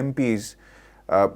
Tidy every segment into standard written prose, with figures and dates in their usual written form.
MPs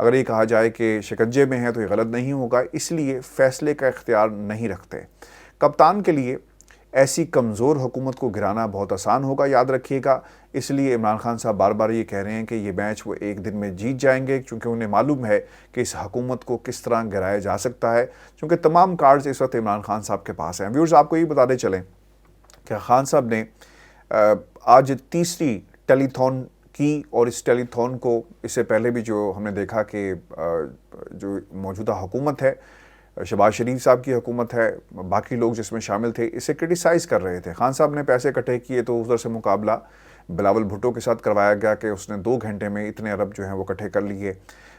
اگر یہ کہا جائے کہ شکنجے میں ہے تو یہ غلط نہیں ہوگا، اس لیے فیصلے کا اختیار نہیں رکھتے۔ کپتان کے لیے ایسی کمزور حکومت کو گرانا بہت آسان ہوگا، یاد رکھیے گا۔ اس لیے عمران خان صاحب بار بار یہ کہہ رہے ہیں کہ یہ میچ وہ ایک دن میں جیت جائیں گے، کیونکہ انہیں معلوم ہے کہ اس حکومت کو کس طرح گرایا جا سکتا ہے، کیونکہ تمام کارڈز اس وقت عمران خان صاحب کے پاس ہیں۔ ویورز، آپ کو یہ بتاتے چلیں کہ خان صاحب نے آج تیسری ٹیلی تھون کی، اور اس ٹیلی تھون کو اس سے پہلے بھی جو ہم نے دیکھا کہ جو موجودہ حکومت ہے، شہباز شریف صاحب کی حکومت ہے، باقی لوگ جس میں شامل تھے، اسے کرٹیسائز کر رہے تھے۔ خان صاحب نے پیسے اکٹھے کیے تو ادھر سے مقابلہ بلاول بھٹو کے ساتھ کروایا گیا کہ اس نے 2 گھنٹے میں اتنے ارب جو ہیں وہ اکٹھے کر لیے،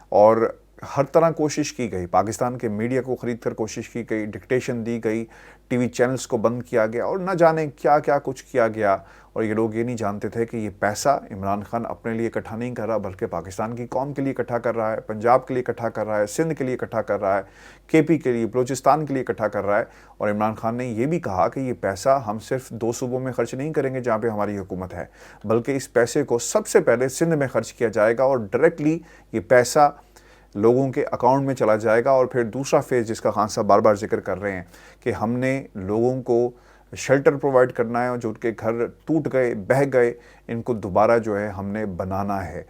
اور ہر طرح کوشش کی گئی، پاکستان کے میڈیا کو خرید کر کوشش کی گئی، ڈکٹیشن دی گئی، ٹی وی چینلز کو بند کیا گیا، اور نہ جانے کیا کیا کچھ کیا گیا، اور یہ لوگ یہ نہیں جانتے تھے کہ یہ پیسہ عمران خان اپنے لیے اکٹھا نہیں کر رہا، بلکہ پاکستان کی قوم کے لیے اکٹھا کر رہا ہے، پنجاب کے لیے اکٹھا کر رہا ہے، سندھ کے لیے اکٹھا کر رہا ہے، کے پی کے لیے، بلوچستان کے لیے اکٹھا کر رہا ہے۔ اور عمران خان نے یہ بھی کہا کہ یہ پیسہ ہم صرف 2 صوبوں میں خرچ نہیں کریں گے جہاں پہ ہماری حکومت ہے، بلکہ اس پیسے کو سب سے پہلے سندھ میں خرچ کیا جائے گا، اور ڈائریکٹلی یہ پیسہ لوگوں کے اکاؤنٹ میں چلا جائے گا۔ اور پھر دوسرا فیز جس کا خان صاحب بار بار ذکر کر رہے ہیں کہ ہم نے لوگوں کو شیلٹر پرووائڈ کرنا ہے، اور جو ان کے گھر ٹوٹ گئے، بہہ گئے، ان کو دوبارہ جو ہے ہم نے بنانا ہے۔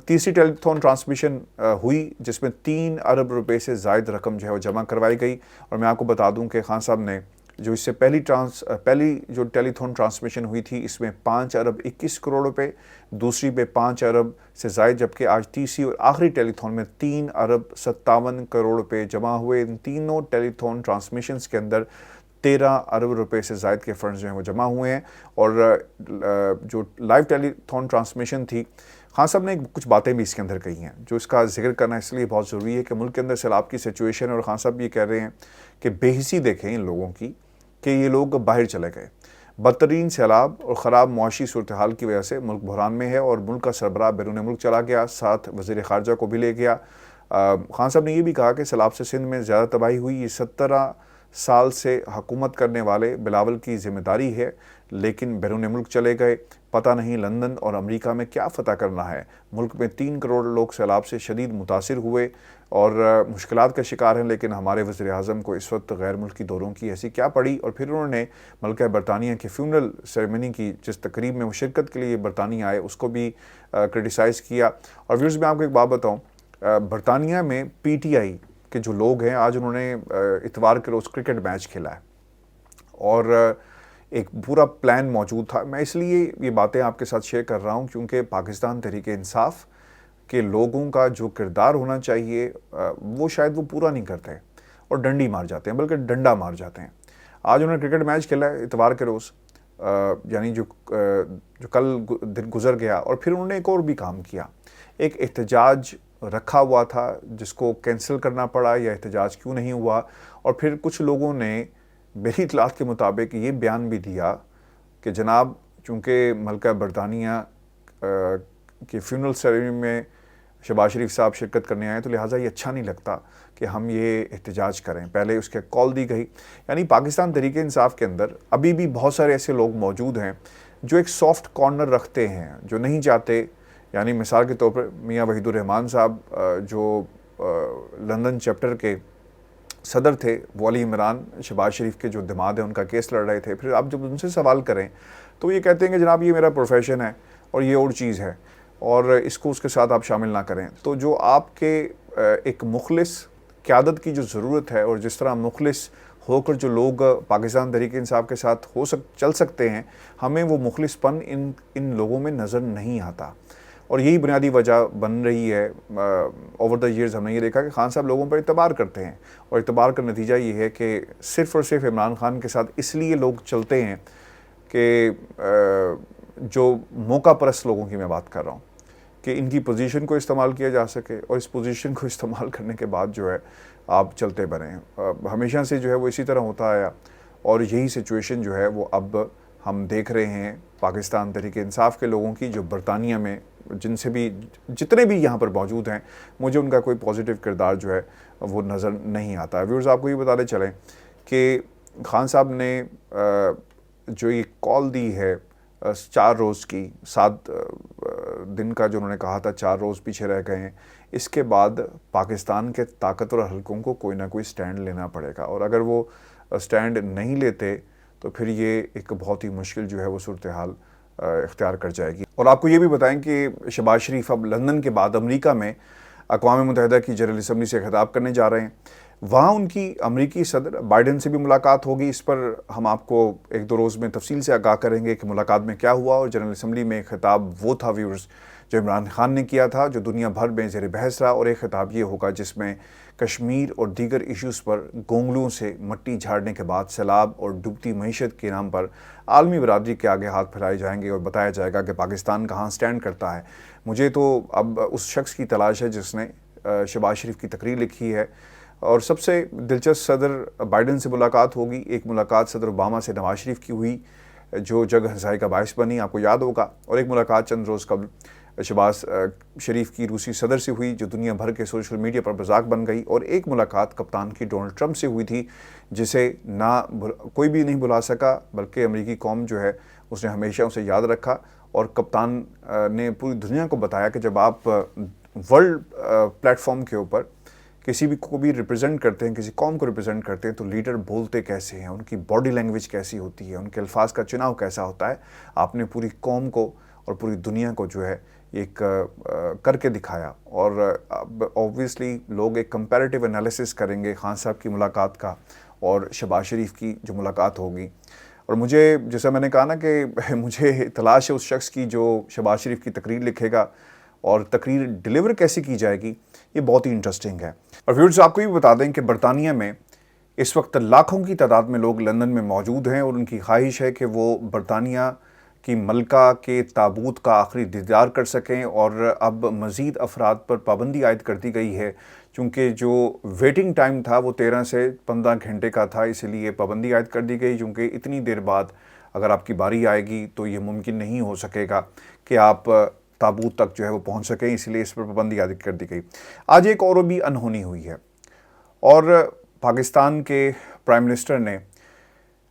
تیسری ٹیلی تھون ٹرانسمیشن ہوئی جس میں 3 ارب روپے سے زائد رقم جو ہے وہ جمع کروائی گئی، اور میں آپ کو بتا دوں کہ خان صاحب نے جو اس سے پہلی جو ٹیلی تھون ٹرانسمیشن ہوئی تھی، اس میں 5 ارب 21 کروڑ روپے، دوسری پہ 5 ارب سے زائد، جبکہ آج تیسری اور آخری ٹیلی تھون میں 3 ارب 57 کروڑ روپے جمع ہوئے۔ ان تینوں ٹیلی تھون ٹرانسمیشنز کے اندر 13 ارب روپے سے زائد کے فنڈز جو ہیں وہ جمع ہوئے ہیں۔ اور جو لائیو ٹیلی تھون ٹرانسمیشن تھی، خان صاحب نے کچھ باتیں بھی اس کے اندر کہی ہیں جو اس کا ذکر کرنا اس لیے بہت ضروری ہے کہ ملک کے اندر سیلاب کی سچویشن ہے، اور خان صاحب یہ کہہ رہے ہیں کہ بے حسی دیکھیں ان لوگوں کی کہ یہ لوگ باہر چلے گئے، بدترین سیلاب اور خراب معاشی صورتحال کی وجہ سے ملک بحران میں ہے، اور ملک کا سربراہ بیرون ملک چلا گیا، ساتھ وزیر خارجہ کو بھی لے گیا۔ خان صاحب نے یہ بھی کہا کہ سیلاب سے سندھ میں زیادہ تباہی ہوئی، یہ 17 سال سے حکومت کرنے والے بلاول کی ذمہ داری ہے، لیکن بیرون ملک چلے گئے، پتہ نہیں لندن اور امریکہ میں کیا فتح کرنا ہے۔ ملک میں 3 کروڑ لوگ سیلاب سے شدید متاثر ہوئے اور مشکلات کا شکار ہیں، لیکن ہمارے وزیر اعظم کو اس وقت غیر ملکی دوروں کی ایسی کیا پڑی؟ اور پھر انہوں نے ملکہ برطانیہ کی فیونرل سیریمنی کی، جس تقریب میں وہ شرکت کے لیے برطانیہ آئے، اس کو بھی کرٹیسائز کیا۔ اور ویورز، میں آپ کو ایک بات بتاؤں، برطانیہ میں پی ٹی آئی کے جو لوگ ہیں، آج انہوں نے اتوار کے روز کرکٹ میچ کھیلا ہے، اور ایک پورا پلان موجود تھا۔ میں اس لیے یہ باتیں آپ کے ساتھ شیئر کر رہا ہوں کیونکہ پاکستان تحریک انصاف کے لوگوں کا جو کردار ہونا چاہیے وہ شاید وہ پورا نہیں کرتے، اور ڈنڈی مار جاتے ہیں، بلکہ ڈنڈا مار جاتے ہیں۔ آج انہوں نے کرکٹ میچ کھیلا ہے اتوار کے روز، یعنی جو کل دن گزر گیا، اور پھر انہوں نے ایک اور بھی کام کیا۔ ایک احتجاج رکھا ہوا تھا جس کو کینسل کرنا پڑا، یا احتجاج کیوں نہیں ہوا، اور پھر کچھ لوگوں نے میری اطلاعات کے مطابق یہ بیان بھی دیا کہ جناب، چونکہ ملکہ برطانیہ کی فیونرل سیریمنی میں شہباز شریف صاحب شرکت کرنے آئے، تو لہٰذا یہ اچھا نہیں لگتا کہ ہم یہ احتجاج کریں۔ پہلے اس کے کال دی گئی، یعنی پاکستان تحریک انصاف کے اندر ابھی بھی بہت سارے ایسے لوگ موجود ہیں جو ایک سافٹ کارنر رکھتے ہیں، جو نہیں چاہتے، یعنی مثال کے طور پر میاں وحید الرحمان صاحب جو لندن چیپٹر کے صدر تھے، وہ علی عمران شہباز شریف کے جو دماد ہیں ان کا کیس لڑ رہے تھے، پھر آپ جب ان سے سوال کریں تو یہ کہتے ہیں کہ جناب یہ میرا پروفیشن ہے اور یہ اور چیز ہے، اور اس کو اس کے ساتھ آپ شامل نہ کریں۔ تو جو آپ کے ایک مخلص قیادت کی جو ضرورت ہے، اور جس طرح مخلص ہو کر جو لوگ پاکستان تحریک انصاف کے ساتھ چل سکتے ہیں، ہمیں وہ مخلص پن ان لوگوں میں نظر نہیں آتا، اور یہی بنیادی وجہ بن رہی ہے۔ اوور دا ایئرز ہم نے یہ دیکھا کہ خان صاحب لوگوں پر اعتبار کرتے ہیں، اور اعتبار کا نتیجہ یہ ہے کہ صرف اور صرف عمران خان کے ساتھ اس لیے لوگ چلتے ہیں کہ جو موقع پرست لوگوں کی میں بات کر رہا ہوں، کہ ان کی پوزیشن کو استعمال کیا جا سکے، اور اس پوزیشن کو استعمال کرنے کے بعد جو ہے آپ چلتے بنیں۔ ہمیشہ سے جو ہے وہ اسی طرح ہوتا آیا، اور یہی سچویشن جو ہے وہ اب ہم دیکھ رہے ہیں پاکستان تحریک انصاف کے لوگوں کی، جو برطانیہ میں جتنے بھی یہاں پر موجود ہیں، مجھے ان کا کوئی پازیٹیو کردار جو ہے وہ نظر نہیں آتا۔ ویورز، آپ کو یہ بتاتے چلیں کہ خان صاحب نے جو یہ کال دی ہے 4 روز کی 7 دن کا جو انہوں نے کہا تھا 4 روز پیچھے رہ گئے ہیں. اس کے بعد پاکستان کے طاقتور حلقوں کو کوئی نہ کوئی سٹینڈ لینا پڑے گا, اور اگر وہ سٹینڈ نہیں لیتے تو پھر یہ ایک بہت ہی مشکل جو ہے وہ صورتحال اختیار کر جائے گی. اور آپ کو یہ بھی بتائیں کہ شہباز شریف اب لندن کے بعد امریکہ میں اقوام متحدہ کی جنرل اسمبلی سے خطاب کرنے جا رہے ہیں. وہاں ان کی امریکی صدر بائیڈن سے بھی ملاقات ہوگی. اس پر ہم آپ کو 1-2 روز میں تفصیل سے آگاہ کریں گے کہ ملاقات میں کیا ہوا, اور جنرل اسمبلی میں خطاب وہ تھا ویورز جو عمران خان نے کیا تھا, جو دنیا بھر میں زیر بحث رہا, اور ایک خطاب یہ ہوگا جس میں کشمیر اور دیگر ایشوز پر گونگلوں سے مٹی جھاڑنے کے بعد سیلاب اور ڈوبتی معیشت کے نام پر عالمی برادری کے آگے ہاتھ پھیلائے جائیں گے اور بتایا جائے گا کہ پاکستان کہاں سٹینڈ کرتا ہے. مجھے تو اب اس شخص کی تلاش ہے جس نے شہباز شریف کی تقریر لکھی ہے, اور سب سے دلچسپ صدر بائیڈن سے ملاقات ہوگی. ایک ملاقات صدر اوباما سے نواز شریف کی ہوئی جو جگ ہنسائی کا باعث بنی, آپ کو یاد ہوگا, اور ایک ملاقات چند روز قبل شہباز شریف کی روسی صدر سے ہوئی جو دنیا بھر کے سوشل میڈیا پر مذاق بن گئی, اور ایک ملاقات کپتان کی ڈونلڈ ٹرمپ سے ہوئی تھی جسے نہ کوئی بھی نہیں بھلا سکا, بلکہ امریکی قوم جو ہے اس نے ہمیشہ اسے یاد رکھا. اور کپتان نے پوری دنیا کو بتایا کہ جب آپ ورلڈ پلیٹ فارم کے اوپر کسی بھی کو بھی ریپرزینٹ کرتے ہیں, کسی قوم کو ریپرزینٹ کرتے ہیں, تو لیڈر بولتے کیسے ہیں, ان کی باڈی لینگویج کیسی ہوتی ہے, ان کے الفاظ کا چناؤ کیسا ہوتا ہے. آپ نے پوری قوم کو اور پوری دنیا کو جو ہے ایک کر کے دکھایا. اور اوبویسلی لوگ ایک کمپیریٹیو انالیسس کریں گے خان صاحب کی ملاقات کا اور شہباز شریف کی جو ملاقات ہوگی. اور مجھے جیسا میں نے کہا نا کہ مجھے تلاش ہے اس شخص کی جو شہباز شریف کی تقریر لکھے گا, اور تقریر ڈیلیور کیسے کی جائے گی یہ بہت ہی انٹرسٹنگ ہے. اور ویورز آپ کو یہ بتا دیں کہ برطانیہ میں اس وقت لاکھوں کی تعداد میں لوگ لندن میں موجود ہیں, اور ان کی خواہش ہے کہ وہ برطانیہ کی ملکہ کے تابوت کا آخری دیدار کر سکیں. اور اب مزید افراد پر پابندی عائد کر دی گئی ہے, چونکہ جو ویٹنگ ٹائم تھا وہ 13 سے 15 گھنٹے کا تھا, اسی لیے پابندی عائد کر دی گئی, کیونکہ اتنی دیر بعد اگر آپ کی باری آئے گی تو یہ ممکن نہیں ہو سکے گا کہ آپ تابوت تک جو ہے وہ پہنچ سکیں, اس لیے اس پر پابندی عائد کر دی گئی. آج ایک اور بھی انہونی ہوئی ہے, اور پاکستان کے پرائم منسٹر نے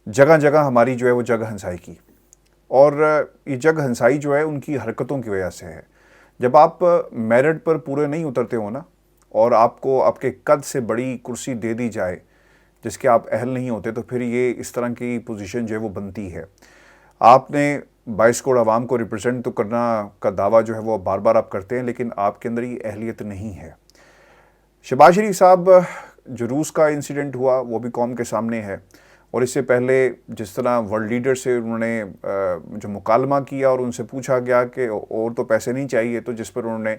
جگہ جگہ ہماری جو ہے وہ جگ ہنسائی کی, اور یہ جگ ہنسائی جو ہے ان کی حرکتوں کی وجہ سے ہے. جب آپ میرٹ پر پورے نہیں اترتے ہو نا, اور آپ کو آپ کے قد سے بڑی کرسی دے دی جائے جس کے آپ اہل نہیں ہوتے, تو پھر یہ اس طرح کی پوزیشن جو ہے وہ بنتی ہے. آپ نے 22 کروڑ عوام کو ریپرزینٹ تو کرنا کا دعویٰ جو ہے وہ بار بار آپ کرتے ہیں, لیکن آپ کے اندر یہ اہلیت نہیں ہے. شہباز شریف صاحب جو روس کا انسیڈنٹ ہوا وہ بھی قوم کے سامنے ہے, اور اس سے پہلے جس طرح ورلڈ لیڈر سے انہوں نے جو مکالمہ کیا اور ان سے پوچھا گیا کہ اور تو پیسے نہیں چاہیے, تو جس پر انہوں نے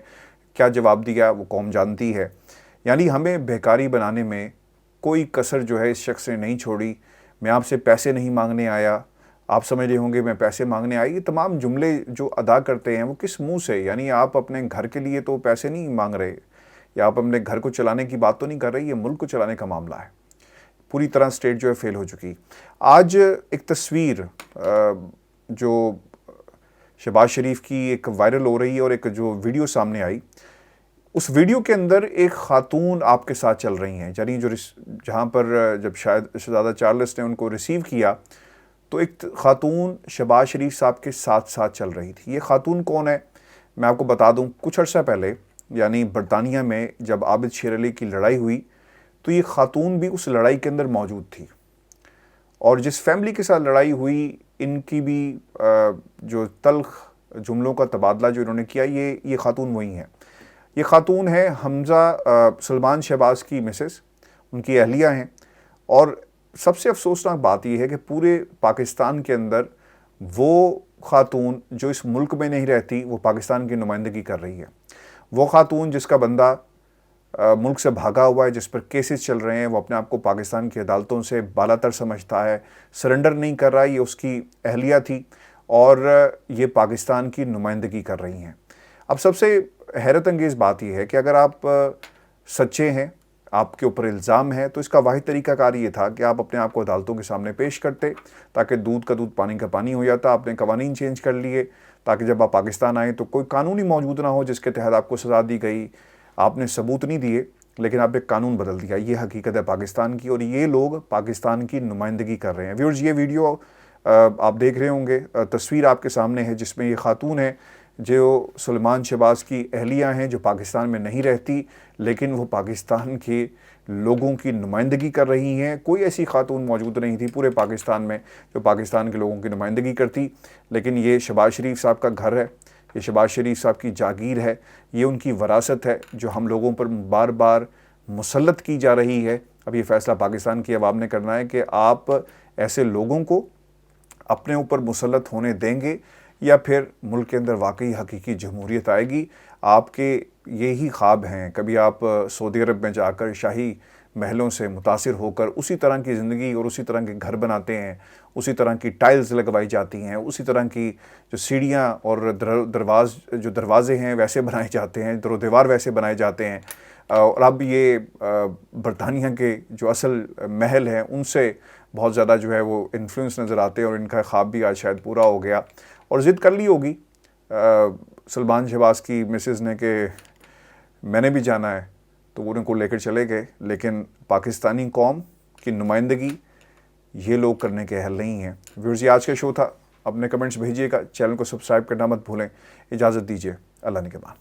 کیا جواب دیا وہ قوم جانتی ہے. یعنی ہمیں بھیکاری بنانے میں کوئی کسر جو ہے اس شخص نے نہیں چھوڑی. میں آپ سے پیسے نہیں مانگنے آیا, آپ سمجھ رہے ہوں گے میں پیسے مانگنے آئی. یہ تمام جملے جو ادا کرتے ہیں وہ کس منہ سے, یعنی آپ اپنے گھر کے لیے تو پیسے نہیں مانگ رہے, یا آپ اپنے گھر کو چلانے کی بات تو نہیں کر رہے, یہ ملک کو چلانے کا معاملہ ہے. پوری طرح سٹیٹ جو ہے فیل ہو چکی. آج ایک تصویر جو شہباز شریف کی ایک وائرل ہو رہی ہے, اور ایک جو ویڈیو سامنے آئی, اس ویڈیو کے اندر ایک خاتون آپ کے ساتھ چل رہی ہیں. یعنی جو جہاں پر جب شاید شہزادہ چارلس نے ان کو ریسیو کیا تو ایک خاتون شہباز شریف صاحب کے ساتھ ساتھ چل رہی تھی. یہ خاتون کون ہے میں آپ کو بتا دوں. کچھ عرصہ پہلے یعنی برطانیہ میں جب عابد شیر علی کی لڑائی ہوئی تو یہ خاتون بھی اس لڑائی کے اندر موجود تھی, اور جس فیملی کے ساتھ لڑائی ہوئی ان کی بھی جو تلخ جملوں کا تبادلہ جو انہوں نے کیا, یہ خاتون وہی ہیں. یہ خاتون ہے حمزہ سلمان شہباز کی مسز, ان کی اہلیہ ہیں. اور سب سے افسوسناک بات یہ ہے کہ پورے پاکستان کے اندر وہ خاتون جو اس ملک میں نہیں رہتی وہ پاکستان کی نمائندگی کر رہی ہے. وہ خاتون جس کا بندہ ملک سے بھاگا ہوا ہے, جس پر کیسز چل رہے ہیں, وہ اپنے آپ کو پاکستان کی عدالتوں سے بالا تر سمجھتا ہے, سرنڈر نہیں کر رہا, یہ اس کی اہلیہ تھی, اور یہ پاکستان کی نمائندگی کر رہی ہیں. اب سب سے حیرت انگیز بات یہ ہے کہ اگر آپ سچے ہیں, آپ کے اوپر الزام ہے, تو اس کا واحد طریقہ کار یہ تھا کہ آپ اپنے آپ کو عدالتوں کے سامنے پیش کرتے تاکہ دودھ کا دودھ پانی کا پانی ہو جاتا. آپ نے قوانین چینج کر لیے تاکہ جب آپ پاکستان آئیں تو کوئی قانون ہی موجود نہ ہو جس کے تحت آپ کو سزا دی گئی. آپ نے ثبوت نہیں دیے لیکن آپ نے قانون بدل دیا. یہ حقیقت ہے پاکستان کی, اور یہ لوگ پاکستان کی نمائندگی کر رہے ہیں. ویورز, یہ ویڈیو آپ دیکھ رہے ہوں گے تصویر آپ کے سامنے ہے جس میں یہ خاتون ہے جو سلیمان شہباز کی اہلیہ ہیں، جو پاکستان میں نہیں رہتی لیکن وہ پاکستان کے لوگوں کی نمائندگی کر رہی ہیں۔ کوئی ایسی خاتون موجود نہیں تھی پورے پاکستان میں جو پاکستان کے لوگوں کی نمائندگی کرتی، لیکن یہ شہباز شریف صاحب کا گھر ہے، یہ شہباز شریف صاحب کی جاگیر ہے، یہ ان کی وراثت ہے جو ہم لوگوں پر بار بار مسلط کی جا رہی ہے۔ اب یہ فیصلہ پاکستان کی عوام نے کرنا ہے کہ آپ ایسے لوگوں کو اپنے اوپر مسلط ہونے دیں گے یا پھر ملک کے اندر واقعی حقیقی جمہوریت آئے گی۔ آپ کے یہی خواب ہیں، کبھی آپ سعودی عرب میں جا کر شاہی محلوں سے متاثر ہو کر اسی طرح کی زندگی اور اسی طرح کے گھر بناتے ہیں، اسی طرح کی ٹائلز لگوائی جاتی ہیں، اسی طرح کی جو سیڑھیاں اور دروازے ہیں ویسے بنائے جاتے ہیں، در و دیوار ویسے بنائے جاتے ہیں، اور اب یہ برطانیہ کے جو اصل محل ہیں ان سے بہت زیادہ جو ہے وہ انفلوئنس نظر آتے ہیں، اور ان کا خواب بھی آج شاید پورا ہو گیا اور ضد کر لی ہوگی سلیمان شہباز کی مسز نے کہ میں نے بھی جانا ہے، تو وہ ان کو لے کر چلے گئے۔ لیکن پاکستانی قوم کی نمائندگی یہ لوگ کرنے کے اہل نہیں ہیں۔ ویورز، یہ آج کا شو تھا، اپنے کمنٹس بھیجیے گا، چینل کو سبسکرائب کرنا مت بھولیں۔ اجازت دیجیے، اللہ نگہبان۔